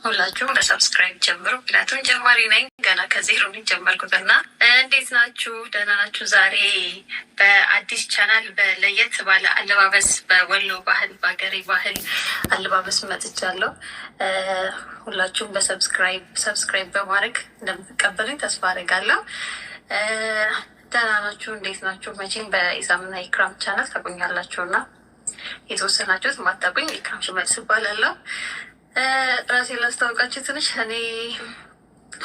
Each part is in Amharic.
ሁላችሁም በሰብስክራይብ ጀምሩ። ምክንያቱም ጀማሪ ነኝ ገና ከዜሮ ነው ጀመርኩትና። እንዴት ናችሁ? ደህና ናችሁ? ዛሬ በአዲስ ቻናል በለየት ባለ አለባበስ በወሎ ባህል በሀገሬ ባህል አለባበስ መጥቻለሁ። ሁላችሁም ሰብስክራይብ በማድረግ እንደምትቀበሉኝ ተስፋ አደርጋለሁ። ደህና ናችሁ? እንዴት ናችሁ? መቼም በኢሳምና ኢክራም ቻናል ታቆኛላችሁና የተወሰናችሁት ማታቆኝ ኢክራም ሽመልስ እባላለሁ። ራሴ ላስታውቃችሁ ትንሽ። እኔ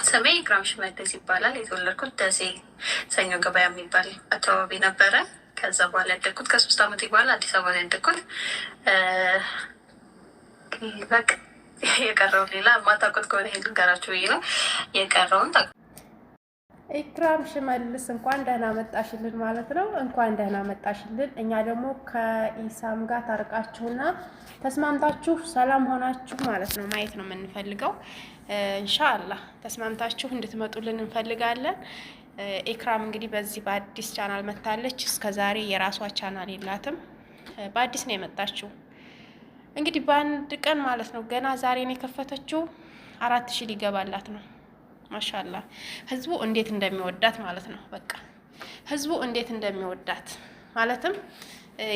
ስሜ ኢክራም ሽመልስ ይባላል። የተወለድኩት ደሴ ሰኞ ገበያ የሚባል አካባቢ ነበረ። ከዛ በኋላ ያደግኩት ከ3 ዓመት በኋላ አዲስ አበባ ያደግኩት። በቃ የቀረውን ሌላ ማታውቁት ከሆነ ይሄን ልንገራችሁ ብዬ ነው። የቀረውን ኢክራም ሽመልስ እንኳን ደህና መጣሽልን ማለት ነው። እንኳን ደህና መጣሽልን። እኛ ደግሞ ከኢሳም ጋር ታርቃችሁና ተስማምታችሁ ሰላም ሆናችሁ ማለት ነው ማየት ነው የምንፈልገው። ኢንሻአላህ ተስማምታችሁ እንድትመጡልን እንፈልጋለን። ኢክራም እንግዲህ በዚህ በአዲስ ቻናል መታለች። እስከዛሬ የራሷ ቻናል የላትም። በአዲስ ነው የመጣችው። እንግዲህ በአንድ ቀን ማለት ነው ገና ዛሬ ነው የከፈተችው። 4000 ሊገባላት ነው። ማሻአላ ህዝቡ እንዴት እንደሚወዳት ማለት ነው። በቃ ህዝቡ እንዴት እንደሚወዳት ማለትም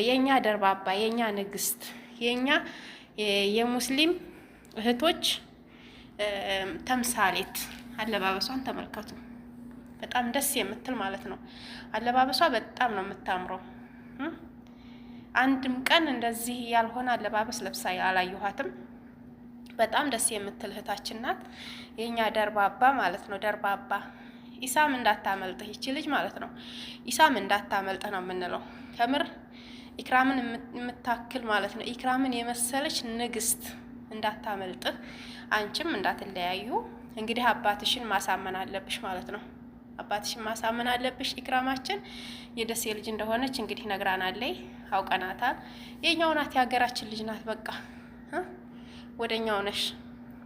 የኛ ደርባባ፣ የኛ ንግስት፣ የኛ የሙስሊም እህቶች ተምሳሌት። አለባበሷን ተመልከቱ። በጣም ደስ የምትል ማለት ነው። አለባበሷ በጣም ነው የምታምረው። አንድም ቀን እንደዚህ ያልሆነ አለባበስ ለብሳ አላየኋትም። በጣም ደስ የምትል እህታችን ናት። የኛ ደርባባ ማለት ነው። ደርባባ ኢሳም እንዳታመልጥህ ይቺ ልጅ ማለት ነው። ኢሳም እንዳታመልጥህ ነው የምንለው። ከምር ኢክራምን የምታክል ማለት ነው። ኢክራምን የመሰለች ንግስት እንዳታመልጥህ፣ አንቺም እንዳትለያዩ። እንግዲህ አባትሽን ማሳመን አለብሽ ማለት ነው። አባትሽን ማሳመን አለብሽ። ኢክራማችን የደሴ ልጅ እንደሆነች እንግዲህ ነግራናለይ፣ አውቀናታል። የኛው ናት፣ የሀገራችን ልጅ ናት። በቃ ወደኛው ነሽ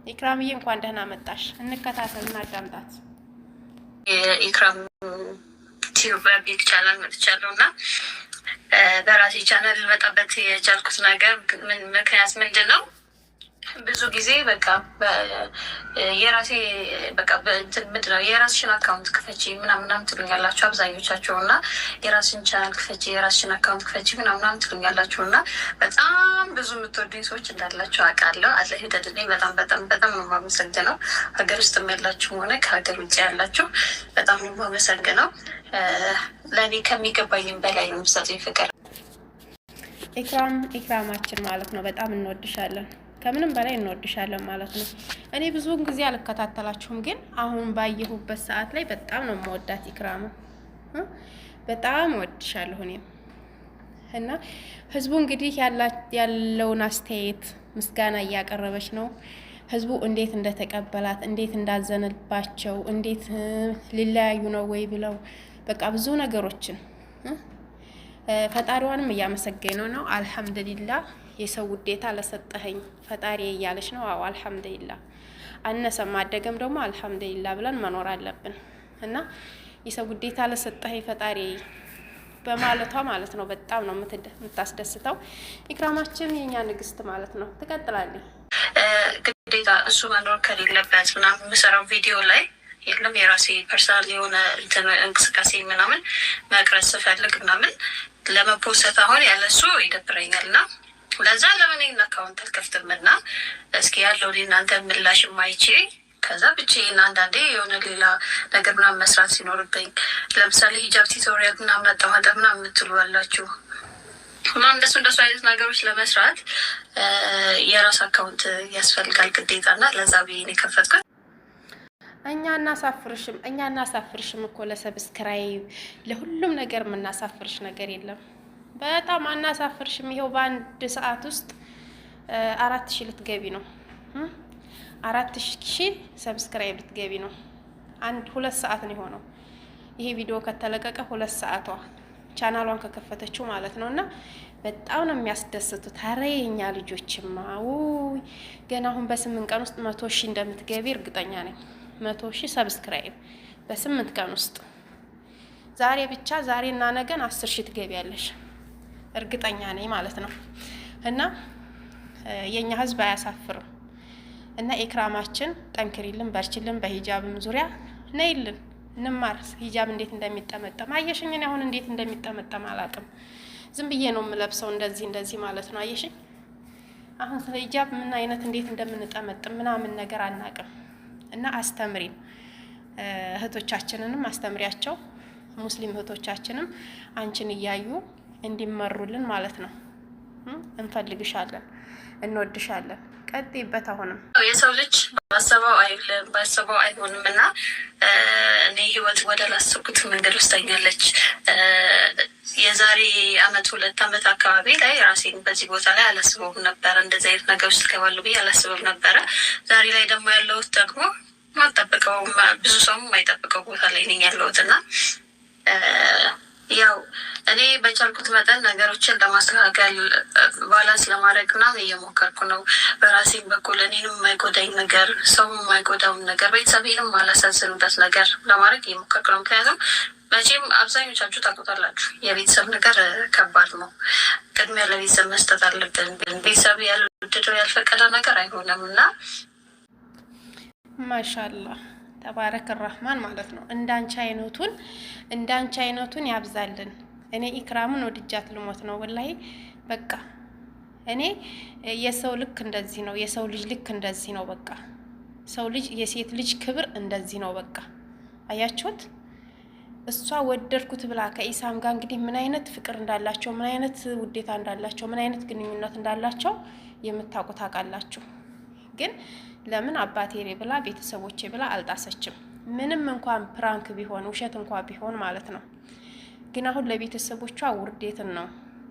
ኢክራምዬ፣ እንኳን ደህና መጣሽ። እንከታተል እና አዳምጣት። የኢክራም ቲዩብ ቢግ ቻናል መጥቻለሁ እና በራሴ ቻናል ልመጣበት የቻልኩት ነገር ምክንያት ምንድን ነው? ብዙ ጊዜ በቃ የራሴ በቃ ምንድን ነው የራስሽን አካውንት ክፈቺ ምናምናም ትሉኛላችሁ አብዛኞቻችሁ፣ እና የራስሽን ቻናል ክፈቺ፣ የራስሽን አካውንት ክፈቺ ምናምናም ትሉኛላችሁ። እና በጣም ብዙ የምትወዱኝ ሰዎች እንዳላችሁ አውቃለሁ። አላህ ይውደድልኝ። በጣም ነው የማመሰግነው። ሀገር ውስጥ ያላችሁ ሆነ ከሀገር ውጭ ያላችሁ በጣም ነው የማመሰግነው። ለእኔ ከሚገባኝም በላይ ነው የምትሰጡኝ ፍቅር። ኢክራማችን ማለት ነው በጣም እንወድሻለን፣ ከምንም በላይ እንወድሻለን ማለት ነው። እኔ ብዙውን ጊዜ አልከታተላችሁም፣ ግን አሁን ባየሁበት ሰዓት ላይ በጣም ነው የምወዳት ኢክራም። በጣም እወድሻለሁ እኔም። እና ህዝቡ እንግዲህ ያለውን አስተያየት ምስጋና እያቀረበች ነው። ህዝቡ እንዴት እንደተቀበላት፣ እንዴት እንዳዘነባቸው፣ እንዴት ሊለያዩ ነው ወይ ብለው በቃ ብዙ ነገሮችን ፈጣሪዋንም እያመሰገነው ነው። አልሐምዱሊላህ የሰው ውዴታ ለሰጠኸኝ ፈጣሪ እያለች ነው። አዎ አልሐምዱሊላህ። አነሰም አደገም ደግሞ አልሐምዱሊላህ ብለን መኖር አለብን። እና የሰው ውዴታ ለሰጠኸኝ ፈጣሪ በማለቷ ማለት ነው በጣም ነው የምታስደስተው። ኢክራማችን የኛ ንግስት ማለት ነው። ትቀጥላለች። ግዴታ እሱ መኖር ከሌለበት ምናምን የምሰራው ቪዲዮ ላይ የለም የራሴ ፐርሰናል የሆነ እንቅስቃሴ ምናምን መቅረጽ ስፈልግ ምናምን ለመፖሰት አሁን ያለሱ ይደብረኛል። እና ለዛ ለምን አካውንት አልከፍትም እና እስኪ ያለው እናንተ ምላሽ ማይቼ ከዛ ብቻዬን አንዳንዴ የሆነ ሌላ ነገር ምናምን መስራት ሲኖርብኝ ለምሳሌ ሂጃብ ቱቶሪያል ምናምን አጠማጠ ምናምን የምትሉ አላችሁ እና እንደሱ አይነት ነገሮች ለመስራት የራስ አካውንት ያስፈልጋል ግዴታ። እና ለዛ ብዬ ነው የከፈትኩት። እኛ እናሳፍርሽም እኮ ለሰብስክራይብ ለሁሉም ነገር የምናሳፍርሽ ነገር የለም። በጣም አናሳፍርሽም። ይኸው በአንድ ሰዓት ውስጥ 4000 ልትገቢ ነው። 4000 ሰብስክራይብ ልትገቢ ነው። 2 ሰዓት ነው የሆነው ይሄ ቪዲዮ ከተለቀቀ 2 ሰዓቷ ቻናሏን ከከፈተችው ማለት ነው። እና በጣም ነው የሚያስደስቱት። ኧረ የኛ ልጆችማ ውይ ገና አሁን በ8 ቀን ውስጥ 100,000 እንደምትገቢ እርግጠኛ ነኝ። 100,000 ሰብስክራይብ በ8 ቀን ውስጥ ዛሬና ነገን 10,000 ትገቢያለሽ እርግጠኛ ነኝ ማለት ነው። እና የኛ ህዝብ አያሳፍርም። እና ኢክራማችን ጠንክሪልን፣ በርችልን። በሂጃብም ዙሪያ ነይልን እንማር። ሂጃብ እንዴት እንደሚጠመጠም አየሽኝ። እኔ አሁን እንዴት እንደሚጠመጠም አላውቅም። ዝም ብዬ ነው የምለብሰው እንደዚህ ማለት ነው። አየሽኝ። አሁን ስለ ሂጃብ ምን አይነት እንዴት እንደምንጠመጥም ምናምን ነገር አናውቅም። እና አስተምሪን፣ እህቶቻችንንም አስተምሪያቸው። ሙስሊም እህቶቻችንም አንቺን እያዩ እንዲመሩልን ማለት ነው። እንፈልግሻለን፣ እንወድሻለን። ቀጥይበት። አሁንም የሰው ልጅ ባሰበው አይሆንም እና እኔ ህይወት ወደ ላሰብኩት መንገድ ወስዳኛለች። የዛሬ 2 አመት አካባቢ ላይ ራሴን በዚህ ቦታ ላይ አላስበውም ነበረ። እንደዚህ አይነት ነገር ውስጥ ገባለሁ ብዬ አላስበውም ነበረ። ዛሬ ላይ ደግሞ ያለሁት ደግሞ ማልጠብቀው ብዙ ሰው የማይጠብቀው ቦታ ላይ ነኝ ያለሁት እና ያው እኔ በቻልኩት መጠን ነገሮችን ለማስተካከል ባላንስ ለማድረግ ምናምን እየሞከርኩ ነው። በራሴም በኩል እኔንም የማይጎዳኝ ነገር፣ ሰውም የማይጎዳውን ነገር፣ ቤተሰቤንም ማላሳዝንበት ነገር ለማድረግ እየሞከርኩ ነው። ምክንያቱም መቼም አብዛኞቻችሁ ታውቁታላችሁ፣ የቤተሰብ ነገር ከባድ ነው። ቅድሚያ ለቤተሰብ መስጠት አለብን። ቤተሰብ ያልወደደው ያልፈቀደ ነገር አይሆንም እና ማሻአላህ ተባረክ ራህማን ማለት ነው። እንዳንቺ አይነቱን ያብዛልን። እኔ ኢክራምን ወድጃት ልሞት ነው ወላሂ። በቃ እኔ የሰው ልክ እንደዚህ ነው፣ የሰው ልጅ ልክ እንደዚህ ነው። በቃ ሰው ልጅ የሴት ልጅ ክብር እንደዚህ ነው። በቃ አያችሁት? እሷ ወደድኩት ብላ ከኢሳም ጋር እንግዲህ ምን አይነት ፍቅር እንዳላቸው፣ ምን አይነት ውዴታ እንዳላቸው፣ ምን አይነት ግንኙነት እንዳላቸው የምታውቁት ታውቃላችሁ። ግን ለምን አባቴ ብላ ቤተሰቦቼ ብላ አልጣሰችም? ምንም እንኳን ፕራንክ ቢሆን ውሸት እንኳን ቢሆን ማለት ነው። ግን አሁን ለቤተሰቦቿ ውርዴትን ነው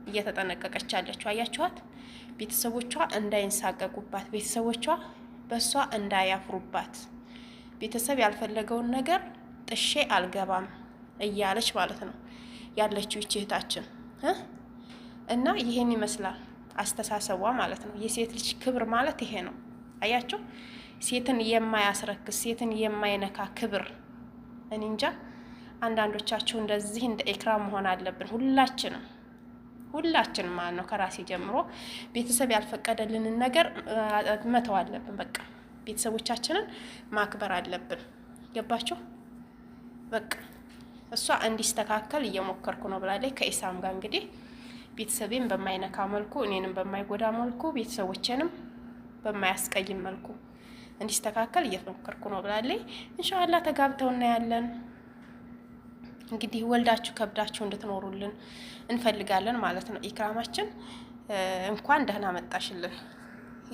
እየተጠነቀቀች ያለችው። አያችኋት? ቤተሰቦቿ እንዳይንሳቀቁባት፣ ቤተሰቦቿ በሷ እንዳያፍሩባት፣ ቤተሰብ ያልፈለገውን ነገር ጥሼ አልገባም እያለች ማለት ነው ያለችው እህታችን እና ይሄን ይመስላል አስተሳሰቧ ማለት ነው። የሴት ልጅ ክብር ማለት ይሄ ነው። አያችሁ? ሴትን የማያስረክስ ሴትን የማይነካ ክብር። እኔ እንጃ አንዳንዶቻችሁ እንደዚህ እንደ ኢክራም መሆን አለብን። ሁላችንም ማለት ነው ከራሴ ጀምሮ ቤተሰብ ያልፈቀደልንን ነገር መተው አለብን። በቃ ቤተሰቦቻችንን ማክበር አለብን። ገባችሁ? በቃ እሷ እንዲስተካከል እየሞከርኩ ነው ብላለች ከኢሳም ጋር እንግዲህ ቤተሰቤን በማይነካ መልኩ፣ እኔንም በማይጎዳ መልኩ፣ ቤተሰቦቼንም በማያስቀይም መልኩ እንዲስተካከል እየሞከርኩ ነው ብላለች። ኢንሻአላህ ተጋብተው እናያለን። እንግዲህ ወልዳችሁ ከብዳችሁ እንድትኖሩልን እንፈልጋለን ማለት ነው። ኢክራማችን እንኳን ደህና መጣሽልን።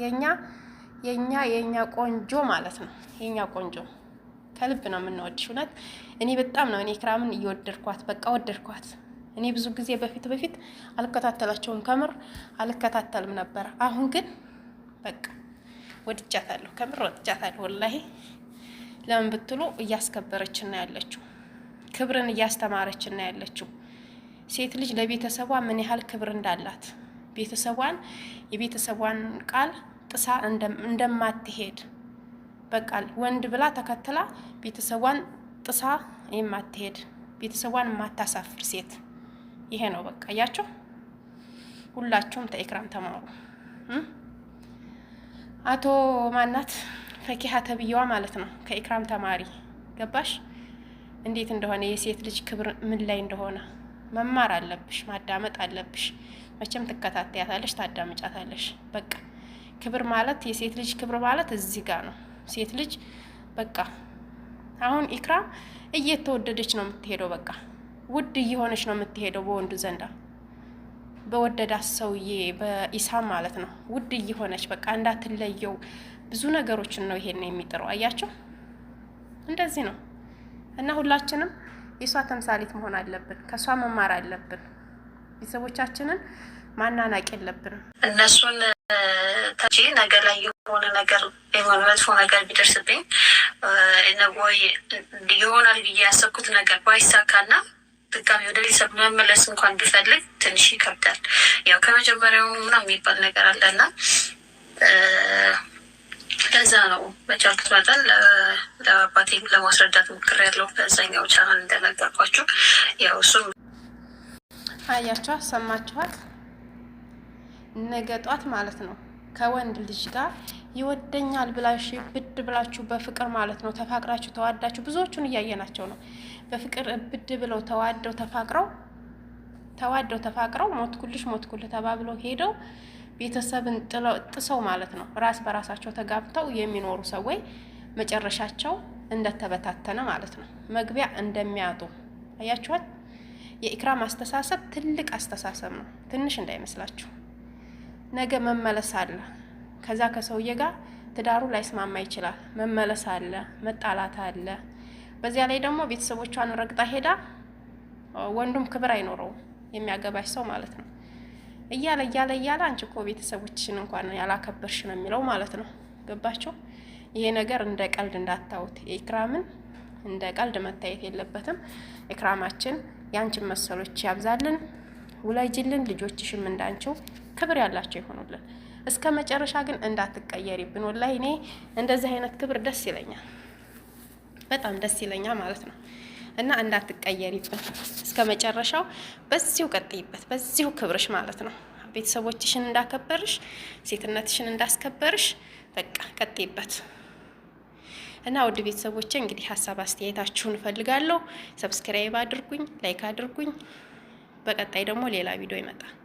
የኛ ቆንጆ ማለት ነው። የኛ ቆንጆ ከልብ ነው የምንወድሽ። እውነት እኔ በጣም ነው ኢክራምን እየወደድኳት፣ በቃ ወደድኳት። እኔ ብዙ ጊዜ በፊት አልከታተላቸውም፣ ከምር አልከታተልም ነበር። አሁን ግን በቃ ወድጃታለሁ፣ ከምር ወድጃታለሁ ወላሂ። ለምን ብትሉ እያስከበረችና ያለችው ክብርን እያስተማረችና ያለችው ሴት ልጅ ለቤተሰቧ ምን ያህል ክብር እንዳላት፣ የቤተሰቧን ቃል ጥሳ እንደማትሄድ፣ በቃ ወንድ ብላ ተከትላ ቤተሰቧን ጥሳ የማትሄድ፣ ቤተሰቧን የማታሳፍር ሴት ይሄ ነው በቃ። እያችሁ ሁላችሁም ተኢክራም ተማሩ። አቶ ማናት ፈኪሃ ተብዬዋ ማለት ነው ከኢክራም ተማሪ። ገባሽ? እንዴት እንደሆነ የሴት ልጅ ክብር ምን ላይ እንደሆነ መማር አለብሽ፣ ማዳመጥ አለብሽ። መቼም ትከታተያታለሽ፣ ታዳምጫታለሽ። በቃ ክብር ማለት የሴት ልጅ ክብር ማለት እዚህ ጋር ነው። ሴት ልጅ በቃ አሁን ኢክራም እየተወደደች ነው የምትሄደው። በቃ ውድ እየሆነች ነው የምትሄደው በወንዱ ዘንዳ፣ በወደዳት ሰውዬ በኢሳም ማለት ነው። ውድ እየሆነች በቃ እንዳትለየው ብዙ ነገሮችን ነው ይሄን የሚጥረው። አያቸው እንደዚህ ነው። እና ሁላችንም የሷ ተምሳሌት መሆን አለብን፣ ከሷ መማር አለብን። ቤተሰቦቻችንን ማናናቅ የለብንም። እነሱን ታጂ ነገ ላይ የሆነ ነገር የሆነ መጥፎ ነገር ቢደርስብኝ ወይ ይሆናል ብዬ ያሰብኩት ነገር ባይሳካና ድጋሚ ወደ ቤተሰብ መመለስ እንኳን ቢፈልግ ትንሽ ይከብዳል። ያው ከመጀመሪያው ምናምን የሚባል ነገር አለና ለዛ ነው በቻልኩት መጠን ለአባቴ ለማስረዳት ሞክሬያለሁ። በዛኛው ቻናል እንደነገርኳችሁ ያው እሱም አያችኋት፣ ሰማችኋት። ነገ ጧት ማለት ነው ከወንድ ልጅ ጋር ይወደኛል ብላችሁ ብድ ብላችሁ በፍቅር ማለት ነው ተፋቅራችሁ ተዋዳችሁ ብዙዎቹን እያየናቸው ነው። በፍቅር ብድ ብለው ተዋደው ተፋቅረው ሞትኩልህ ተባብለው ሄደው ቤተሰብን ጥሰው ማለት ነው ራስ በራሳቸው ተጋብተው የሚኖሩ ሰዎች መጨረሻቸው እንደተበታተነ ማለት ነው። መግቢያ እንደሚያጡ አያችኋት። የኢክራም አስተሳሰብ ትልቅ አስተሳሰብ ነው፣ ትንሽ እንዳይመስላችሁ። ነገ መመለስ አለ። ከዛ ከሰውዬ ጋር ትዳሩ ላይስማማ ይችላል። መመለስ አለ፣ መጣላት አለ። በዚያ ላይ ደግሞ ቤተሰቦቿን ረግጣ ሄዳ ወንዱም ክብር አይኖረውም የሚያገባሽ ሰው ማለት ነው። እያለ አንቺ እኮ ቤተሰቦችሽን እንኳን ያላከበርሽ ነው የሚለው ማለት ነው። ገባችሁ? ይሄ ነገር እንደ ቀልድ እንዳታዩት። ኢክራምን እንደ ቀልድ መታየት የለበትም። ኢክራማችን ያንቺን መሰሎች ያብዛልን፣ ውለጅልን፣ ልጆችሽም እንዳንቺው ክብር ያላቸው ይሆኑልን። እስከ መጨረሻ ግን እንዳትቀየሪብን። ወላሂ እኔ እንደዚህ አይነት ክብር ደስ ይለኛል፣ በጣም ደስ ይለኛል ማለት ነው። እና እንዳትቀየሪብን እስከ መጨረሻው በዚሁ ቀጥይበት፣ በዚሁ ክብርሽ ማለት ነው። ቤተሰቦችሽን እንዳከበርሽ፣ ሴትነትሽን እንዳስከበርሽ በቃ ቀጥይበት። እና ውድ ቤተሰቦቼ እንግዲህ ሀሳብ አስተያየታችሁን እፈልጋለሁ። ሰብስክራይብ አድርጉኝ፣ ላይክ አድርጉኝ። በቀጣይ ደግሞ ሌላ ቪዲዮ ይመጣል።